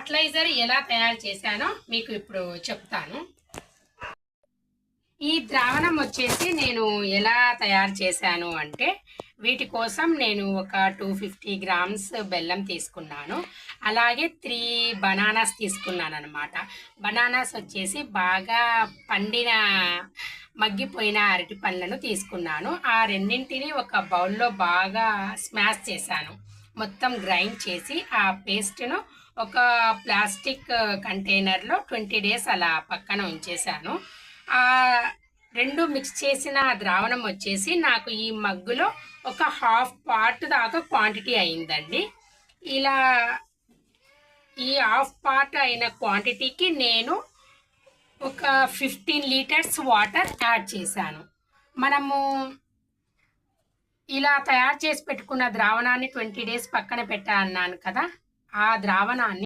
Fertiliser ఎలా తయారు చేశానో మీకు ఇప్పుడు చెప్తాను. ఈ ద్రావణం వచ్చేసి నేను ఎలా తయారు చేశాను అంటే, వీటి కోసం నేను ఒక 250 గ్రామ్స్ బెల్లం తీసుకున్నాను. అలాగే 3 బనానాస్ తీసుకున్నాను అనమాట. బనానాస్ వచ్చేసి బాగా పండిన మగ్గిపోయిన అరటి పండ్లను తీసుకున్నాను. ఆ రెండింటిని ఒక బౌల్లో బాగా స్మాష్ చేశాను. మొత్తం గ్రైండ్ చేసి ఆ పేస్ట్ను ఒక ప్లాస్టిక్ కంటైనర్లో 20 డేస్ అలా పక్కన ఉంచేశాను. ఆ రెండు మిక్స్ చేసిన ద్రావణం వచ్చేసి నాకు ఈ మగ్గులో ఒక హాఫ్ పార్ట్ దాకా క్వాంటిటీ అయిందండి. ఇలా ఈ హాఫ్ పార్ట్ అయిన క్వాంటిటీకి నేను ఒక 15 లీటర్స్ వాటర్ యాడ్ చేశాను. మనము ఇలా తయారు చేసి పెట్టుకున్న ద్రావణాన్ని 20 డేస్ పక్కన పెట్టా అన్నాను కదా, ఆ ద్రావణాన్ని